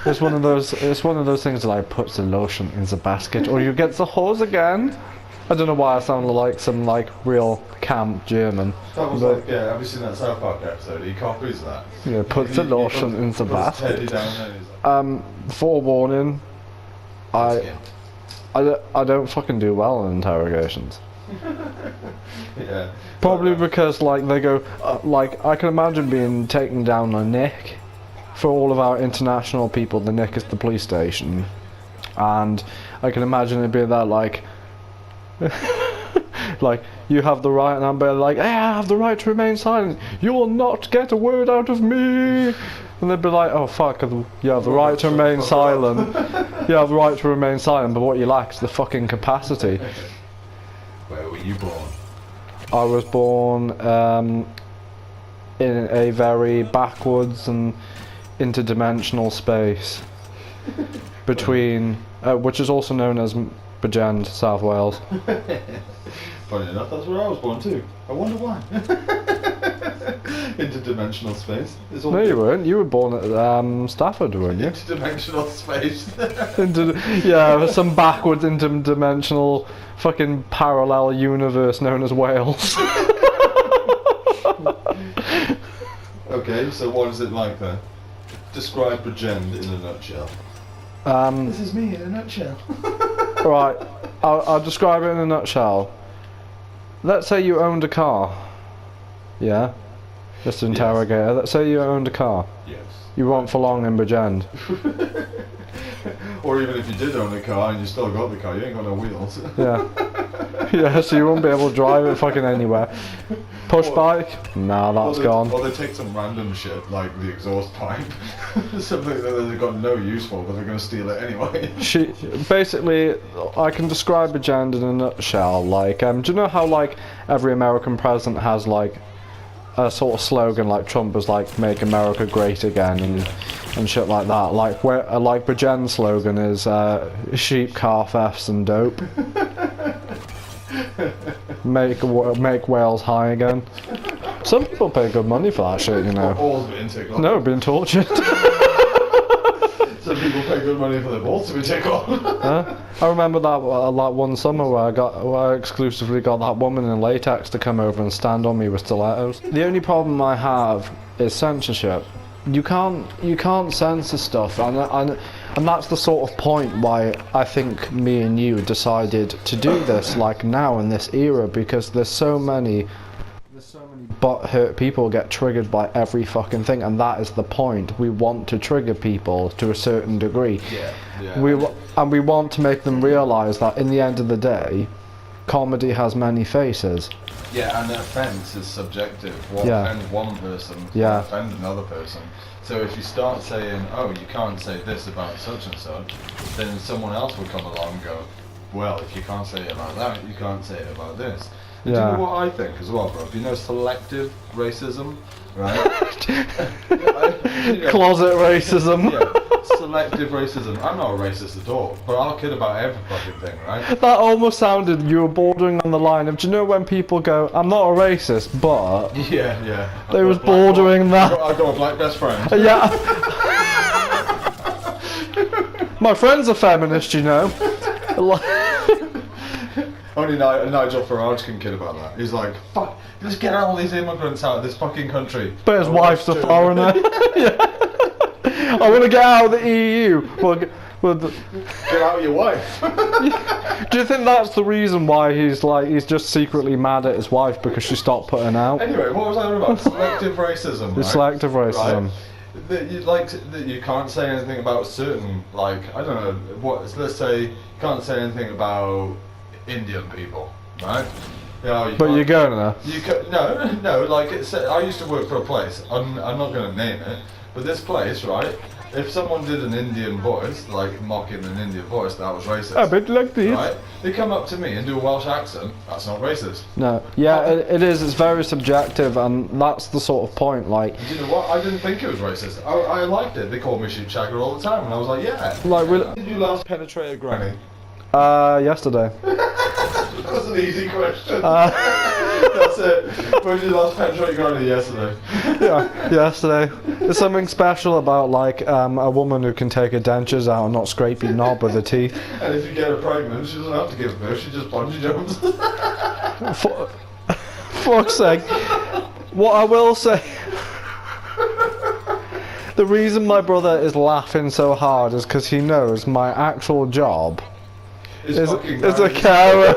It's one of those. It's one of those things that like puts the lotion in the basket, or you get the hose again. I don't know why I sound like some like real camp German. That was like, yeah, have you seen that South Park episode? He copies that. Yeah, puts the lotion in the basket. Teddy down there, he's like, Forewarning, I don't fucking do well in interrogations. yeah. Probably because like they go, like I can imagine being taken down a nick. For all of our international people, the nick is the police station, and I can imagine it being that like. Like, you have the right, and I'm like, hey, I have the right to remain silent. You will not get a word out of me. And they'd be like, oh fuck, you have the right to remain silent. You have the right to remain silent, but what you lack is the fucking capacity. Where were you born? I was born in a very backwards and interdimensional space between, which is also known as Bridgend, South Wales. Funny enough, that's where I was born too. I wonder why. Interdimensional space. No, you weren't. You were born at Stafford, weren't you? Interdimensional space. Yeah, some backwards interdimensional fucking parallel universe known as Wales. Okay, so what is it like then? Describe Bridgend in a nutshell. This is me in a nutshell. Right, I'll describe it in a nutshell. Let's say you owned a car. Yeah? Just to interrogate her. Let's say you owned a car. Yes. You weren't for long in Bridgend. Or even if you did own a car and you still got the car, you ain't got no wheels. Yeah. Yeah, so you won't be able to drive it fucking anywhere. Push bike? Nah, that's gone. Or they take some random shit like the exhaust pipe. Something that they've got no use for, but they're going to steal it anyway. Basically, I can describe Bridgend in a nutshell. Like, do you know how like every American president has like a sort of slogan, like Trump was like "Make America Great Again" and shit like that. Like where like Bridgend's slogan is "Sheep, car thefts, and dope." Make Wales high again. Some people pay good money for that shit, you know. Balls being tickled. No, being tortured. Some people pay good money for their balls to be tickled. I remember that like one summer where I exclusively got that woman in latex to come over and stand on me with stilettos. The only problem I have is censorship. You can't censor stuff, and that's the sort of point why I think me and you decided to do this, like now in this era, because there's so many butthurt people get triggered by every fucking thing, and that is the point. We want to trigger people to a certain degree. Yeah. We want to make them realise that in the end of the day, comedy has many faces. Yeah, and the offence is subjective. What offends one person will offend another person. So if you start saying, oh, you can't say this about such and such, then someone else will come along and go, well, if you can't say it about that, you can't say it about this. And do you know what I think as well, bro? You know selective racism, right? Closet racism. Yeah. Selective racism. I'm not a racist at all, but I'll kid about every fucking thing, right? That almost sounded you were bordering on the line of, do you know when people go, I'm not a racist, but... Yeah. They was bordering that. I've got a black best friend. Yeah. My friend's a feminist, you know. Only Nigel Farage can kid about that. He's like, fuck, let's get all these immigrants out of this fucking country. But his wife's a foreigner. Yeah. I want to get out of the EU. Get out your wife. Do you think that's the reason why he's just secretly mad at his wife because she stopped putting out? Anyway, what was I on about? Selective racism. Right? Selective racism. Right? That you can't say anything about certain, like, I don't know, let's say you can't say anything about Indian people, right? But you're going there. No, like I used to work for a place, I'm not going to name it, but this place, right, if someone did an Indian voice, like mocking an Indian voice, that was racist. A bit like this. Right? They come up to me and do a Welsh accent, that's not racist. No. Yeah, it is, it's very subjective, and that's the sort of point, like... Do you know what, I didn't think it was racist. I liked it, they called me sheep shagger all the time, and I was like, yeah. Like, when did you last penetrate a granny? Yesterday. That was an easy question. That's it. When did you last penetrate granny? Yesterday. Yeah, yesterday. There's something special about like a woman who can take her dentures out and not scrape your knob with her teeth. And if you get her pregnant, she doesn't have to give birth, she just bungee jumps. For fuck's sake. What I will say, the reason my brother is laughing so hard is because he knows my actual job is a carer.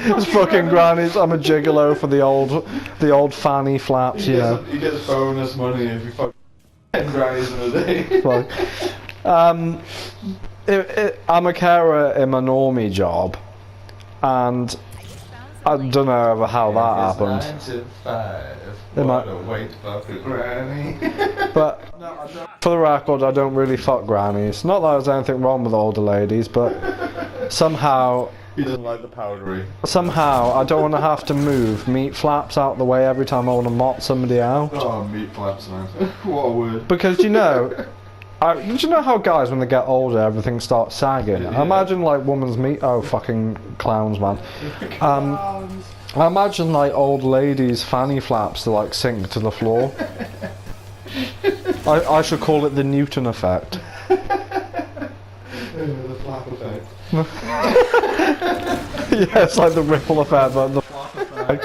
It's fucking grannies. I'm a gigolo for the old fanny flaps, you know. He gets bonus money if you fuck 10 grannies in a day. Like, I'm a carer in my normie job, and I don't know ever how that happened. 9 to 5. Wait, fuck a granny. But for the record, I don't really fuck grannies. Not that there's anything wrong with older ladies, but somehow he doesn't like the powdery. Somehow I don't want to have to move meat flaps out the way every time I want to mop somebody out. Oh, meat flaps, man. What a word. Because you know, did you know how guys when they get older everything starts sagging? Yeah. I imagine like women's meat. Oh, fucking clowns, man. I imagine like old ladies' fanny flaps to like sink to the floor. I should call it the Newton effect. The flap effect. Yeah, it's like the ripple effect, but the flap effect.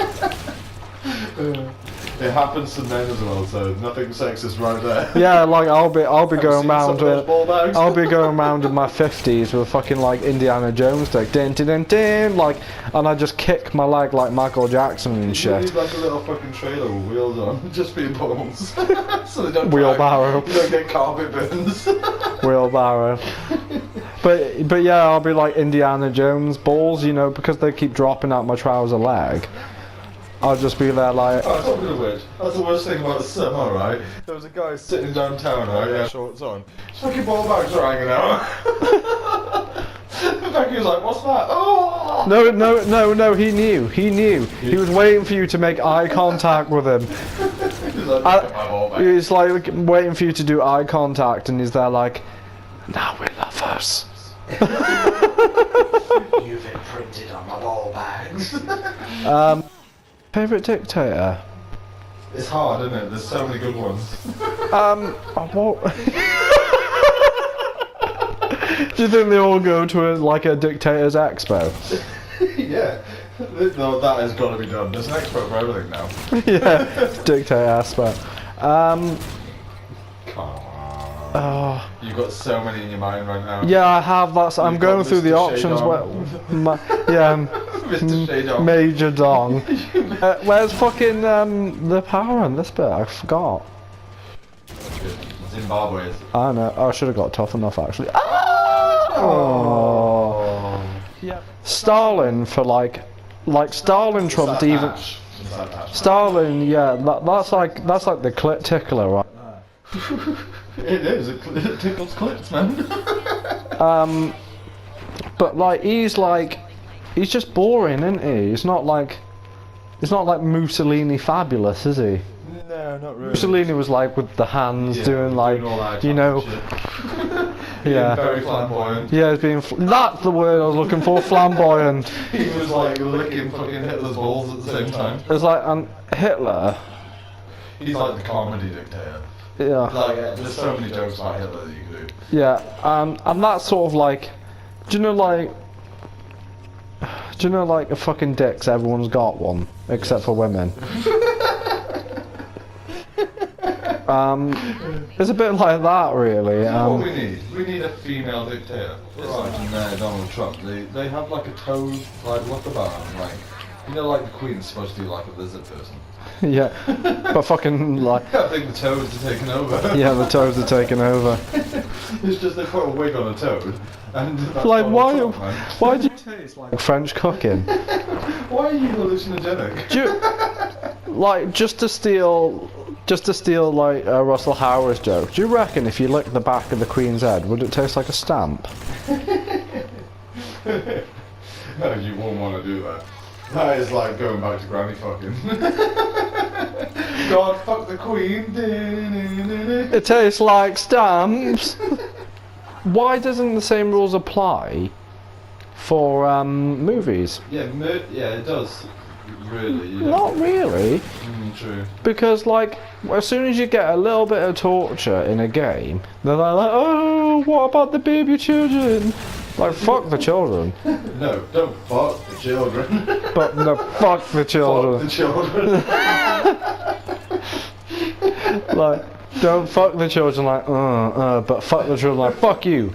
It happens to men as well, so nothing sexist right there. Yeah, like I'll be going round with I'll be going round in my 50s with a fucking like Indiana Jones stick, din din din din, like, and I just kick my leg like Michael Jackson and shit. You need like a little fucking trailer with wheels on, just for your balls, so they don't wheelbarrow. You don't get carpet burns. Wheelbarrow. But yeah, I'll be like Indiana Jones balls, you know, because they keep dropping out my trouser leg. I'll just be there like... Oh, talking of which, that's the worst thing about the summer, right? There was a guy sitting downtown, right, yeah, shorts on. His fucking ball bags are hanging out. Becky was like, what's that? Oh! No, he knew. He was waiting for you to make eye contact with him. He's like waiting for you to do eye contact, and he's there like, now we're lovers. You've imprinted on my ball bags. Favourite dictator? It's hard, isn't it? There's so many good ones. What? Do you think they all go to a dictator's expo? Yeah. No, that has got to be done. There's an expo for everything now. Yeah, dictator expo. Come on. Oh. You've got so many in your mind right now. Yeah, I have. I'm going through the options. Major Dong. Where's fucking the power on this bit? I forgot. Zimbabwe. I know. I should have got tough enough actually. Oh. Yeah. Stalin for like Stalin trumped even. Stalin, yeah. That's like the clit tickler, right? It is. It tickles clits, man. But like he's just boring, isn't he? He's not like Mussolini fabulous, is he? No, not really. Mussolini was like with the hands doing like, you know, yeah. Very flamboyant. Yeah, he's being. That's the word I was looking for. Flamboyant. He was like licking fucking Hitler's balls at the same time. It's like Hitler. He's like the comedy dictator. Yeah. Like there's so many jokes about Hitler that you can do. Yeah, and that's sort of like, do you know like a fucking dicks? Everyone's got one except for women. It's a bit like that, really. What we need? We need a female dictator. It's like Donald Trump. They have like a toad, like look about him, like, you know, like the Queen's supposed to be like a lizard person. Yeah, but fucking like. I think the toads are taking over. Yeah, the toads are taking over. It's just they put a wig on a toad, and that's like why? Trump, Why do you taste like French cooking? Why are you hallucinogenic? Like just to steal like Russell Howard's joke. Do you reckon if you lick the back of the Queen's head, would it taste like a stamp? No, you won't want to do that. That is like going back to granny fucking. God, fuck the Queen. It tastes like stamps. Why doesn't the same rules apply for movies? Yeah, it does. Really? Not really. True. Because, like, as soon as you get a little bit of torture in a game, they're like, oh, what about the baby children? Like, fuck the children. No, don't fuck the children. But no, fuck the children. Fuck the children. Like, don't fuck the children like, but fuck the children like, fuck you.